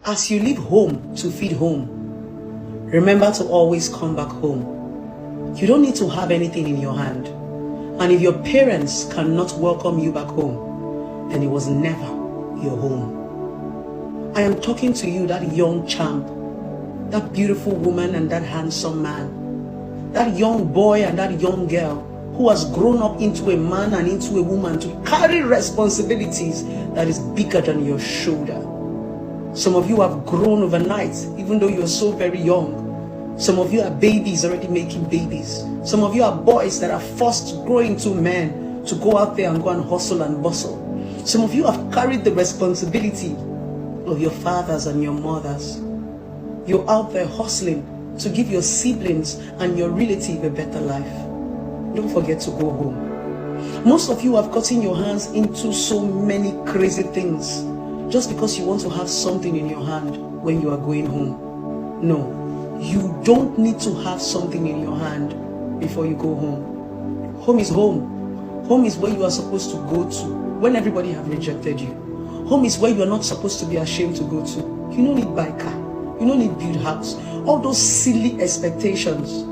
As you leave home to feed home, remember to always come back home. You don't need to have anything in your hand. And if your parents cannot welcome you back home, then it was never your home. I am talking to you, that young champ, that beautiful woman and that handsome man, that young boy and that young girl who has grown up into a man and into a woman to carry responsibilities that is bigger than your shoulder. Some of you have grown overnight, even though you're so very young. Some of you are babies already making babies. Some of you are boys that are forced to grow into men to go out there and go and hustle and bustle. Some of you have carried the responsibility of your fathers and your mothers. You're out there hustling to give your siblings and your relative a better life. Don't forget to go home. Most of you have gotten your hands into so many crazy things just because you want to have something in your hand when you are going home. No. You don't need to have something in your hand before you go home. Home is home. Home is where you are supposed to go to when everybody have rejected you. Home is where you are not supposed to be ashamed to go to. You don't need buy car. You don't need build house. All those silly expectations,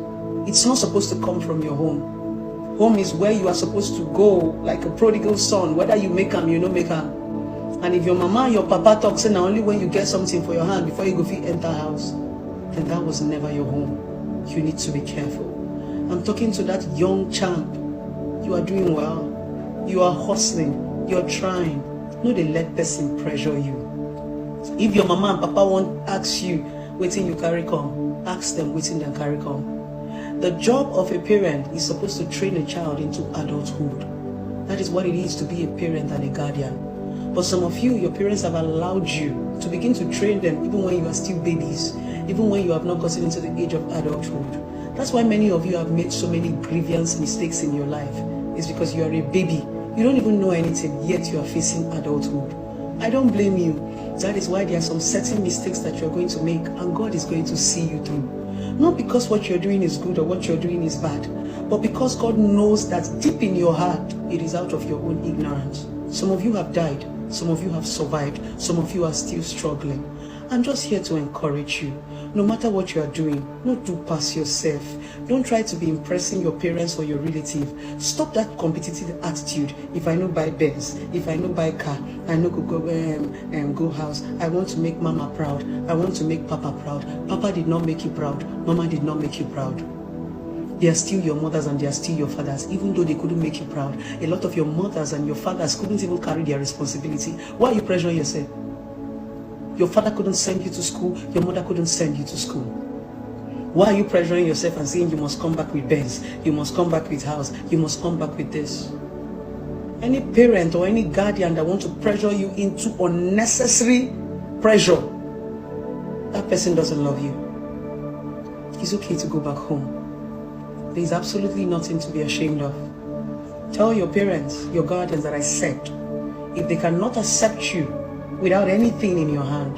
it's not supposed to come from your home. Home is where you are supposed to go like a prodigal son, whether you make them, you don't make them. And if your mama and your papa talk, say now only when you get something for your hand before you go fit enter house, then that was never your home. You need to be careful. I'm talking to that young champ. You are doing well. You are hustling. You're trying. No, they let person pressure you. If your mama and papa won't ask you, waiting you carry come, ask them waiting them carry come. The job of a parent is supposed to train a child into adulthood. That is what it is to be a parent and a guardian. But some of you, your parents have allowed you to begin to train them even when you are still babies, even when you have not gotten into the age of adulthood. That's why many of you have made so many grievous mistakes in your life. It's because you are a baby. You don't even know anything, yet you are facing adulthood. I don't blame you. That is why there are some certain mistakes that you're going to make, and God is going to see you through. Not because what you're doing is good or what you're doing is bad, but because God knows that deep in your heart, it is out of your own ignorance. Some of you have died. Some of you have survived. Some of you are still struggling. I'm just here to encourage you. No matter what you are doing, don't do past yourself. Don't try to be impressing your parents or your relative. Stop that competitive attitude. If I no buy Benz, if I no buy car, I no go house. I want to make mama proud. I want to make papa proud. Papa did not make you proud. Mama did not make you proud. They are still your mothers and they are still your fathers, even though they couldn't make you proud. A lot of your mothers and your fathers couldn't even carry their responsibility. Why are you pressuring yourself? Your father couldn't send you to school, your mother couldn't send you to school. Why are you pressuring yourself and saying you must come back with Benz, you must come back with house, you must come back with this? Any parent or any guardian that wants to pressure you into unnecessary pressure, that person doesn't love you. It's okay to go back home. There is absolutely nothing to be ashamed of. Tell your parents, your guardians that I said, if they cannot accept you without anything in your hand,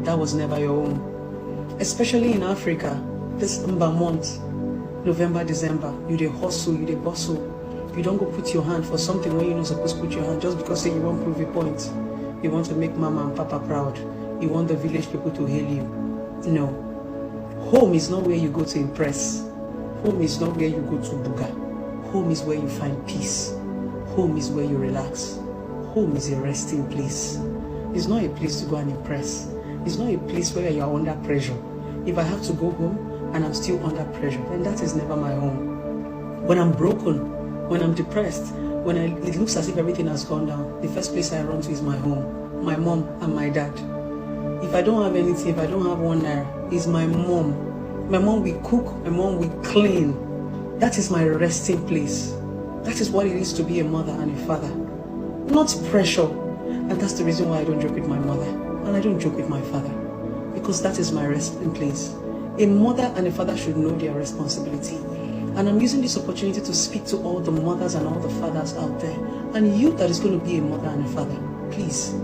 that was never your own. Especially in Africa, this month, November, December, you dey hustle, you dey bustle. You don't go put your hand for something when you're not supposed to put your hand just because say you want to prove a point. You want to make mama and papa proud. You want the village people to hail you. No. Home is not where you go to impress. Home is not where you go to buga. Home is where you find peace. Home is where you relax. Home is a resting place. It's not a place to go and impress. It's not a place where you are under pressure. If I have to go home and I'm still under pressure, then that is never my home. When I'm broken, when I'm depressed, when it looks as if everything has gone down, the first place I run to is my home, my mom and my dad. If I don't have anything, if I don't have one naira, it's my mom. My mom will cook, my mom will clean. That is my resting place. That is what it is to be a mother and a father. Not pressure. And that's the reason why I don't joke with my mother. And I don't joke with my father. Because that is my resting place. A mother and a father should know their responsibility. And I'm using this opportunity to speak to all the mothers and all the fathers out there. And you that is going to be a mother and a father, please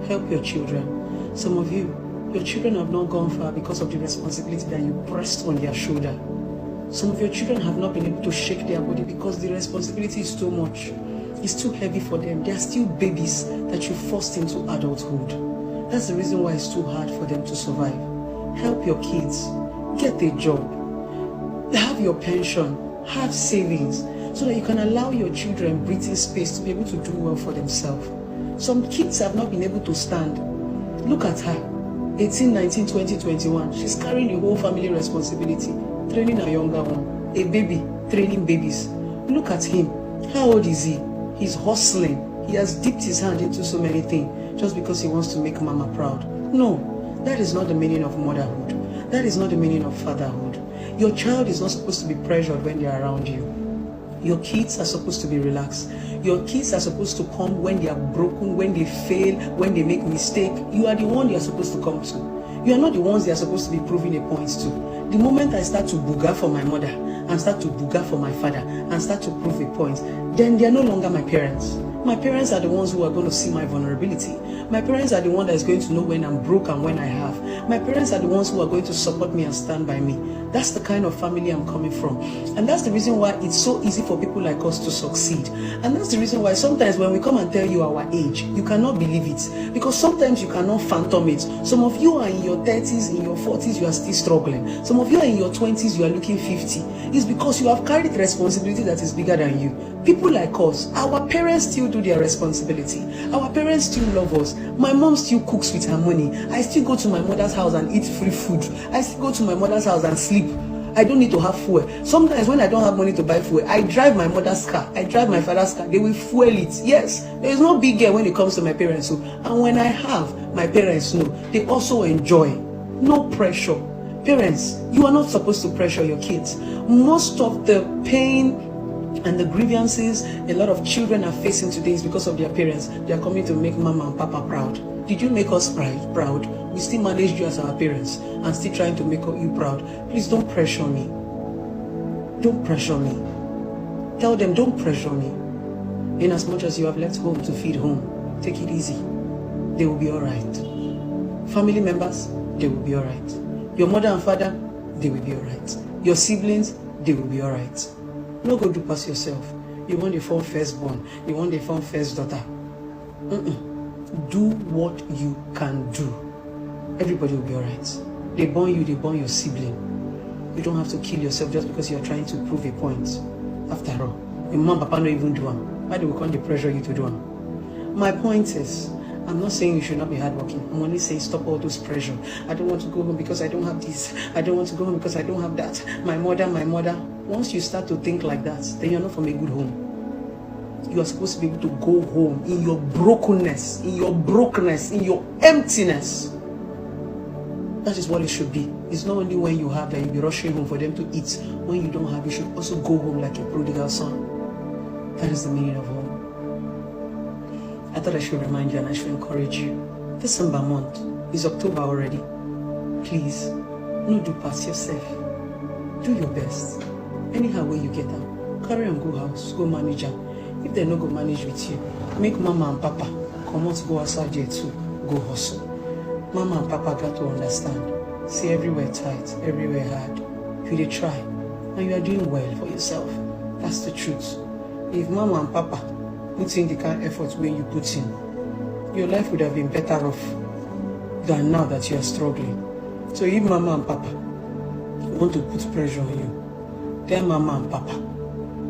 help your children. Some of you, your children have not gone far because of the responsibility that you pressed on their shoulder. Some of your children have not been able to shake their body because the responsibility is too much. It's too heavy for them. They are still babies that you forced into adulthood. That's the reason why it's too hard for them to survive. Help your kids. Get a job. Have your pension. Have savings. So that you can allow your children breathing space to be able to do well for themselves. Some kids have not been able to stand. Look at her. 18, 19, 20, 21. She's carrying the whole family responsibility. Training a younger one. A baby. Training babies. Look at him. How old is he? He's hustling. He has dipped his hand into so many things just because he wants to make mama proud. No, that is not the meaning of motherhood. That is not the meaning of fatherhood. Your child is not supposed to be pressured when they are around you. Your kids are supposed to be relaxed. Your kids are supposed to come when they are broken, when they fail, when they make mistake. You are the one they are supposed to come to. You are not the ones they are supposed to be proving a point to. The moment I start to booger for my mother, and start to booger for my father, and start to prove a point, then they are no longer my parents. My parents are the ones who are going to see my vulnerability. My parents are the one that is going to know when I'm broke and when I have. My parents are the ones who are going to support me and stand by me. That's the kind of family I'm coming from. And that's the reason why it's so easy for people like us to succeed. And that's the reason why sometimes when we come and tell you our age, you cannot believe it. Because sometimes you cannot phantom it. Some of you are in your 30s, in your 40s, you are still struggling. Some of you are in your 20s, you are looking 50. It's because you have carried responsibility that is bigger than you. People like us, our parents still do their responsibility. Our parents still love us. My mom still cooks with her money. I still go to my mother's house and eat free food. I still go to my mother's house and sleep. I don't need to have fuel. Sometimes when I don't have money to buy fuel, I drive my mother's car. I drive my father's car. They will fuel it. Yes, there is no big girl when it comes to my parents. So, and when I have, my parents know. They also enjoy. No pressure. Parents, you are not supposed to pressure your kids. Most of the pain and the grievances a lot of children are facing today is because of their parents. They are coming to make mama and papa proud. Did you make us proud? We still managed you as our parents and still trying to make you proud. Please don't pressure me. Don't pressure me. Tell them don't pressure me. In as much as you have left home to feed home, take it easy. They will be alright. Family members, they will be alright. Your mother and father, they will be alright. Your siblings, they will be alright. No go do pass yourself. You want the form firstborn. You want the form first daughter. Do what you can do. Everybody will be alright. They born you, they born your sibling. You don't have to kill yourself just because you're trying to prove a point. After all, your mom and papa don't even do them. Why do we come to pressure you to do them? My point is, I'm not saying you should not be hardworking. I'm only saying stop all those pressure. I don't want to go home because I don't have this. I don't want to go home because I don't have that. My mother. Once you start to think like that, then you're not from a good home. You are supposed to be able to go home in your brokenness, in your emptiness. That is what it should be. It's not only when you have that you'll be rushing home for them to eat. When you don't have, you should also go home like a prodigal son. That is the meaning of home. I thought I should remind you and I should encourage you. December month is October already. Please, no do pass yourself. Do your best. Anyhow way you get out, carry on go house, go manage them. If they no go manage with you, make mama and papa come out go outside there too, go hustle. Mama and papa got to understand. See everywhere tight, everywhere hard. You dey try, and you are doing well for yourself. That's the truth. If mama and papa put in the kind of effort when you put in, your life would have been better off than now that you are struggling. So if mama and papa want to put pressure on you, tell mama and papa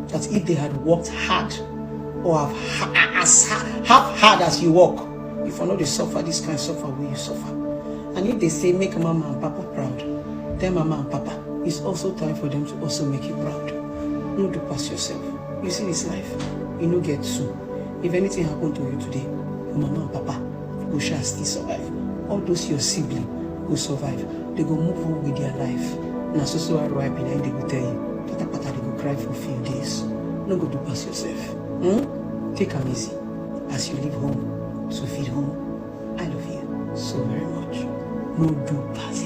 that if they had worked hard or have as hard as you work, if you know they suffer this kind of suffer where you suffer. And if they say make mama and papa proud, tell mama and papa it's also time for them to also make you proud. No do pass yourself. You see this life, you no get to. If anything happened to you today, your mama and papa go shall still survive. All those your siblings will survive. They go move on with their life. Now so arrive behind they will tell you, pata they go cry for a few days. No go do pass yourself. Take them easy as you leave home to feed home. I love you so very much. No do pass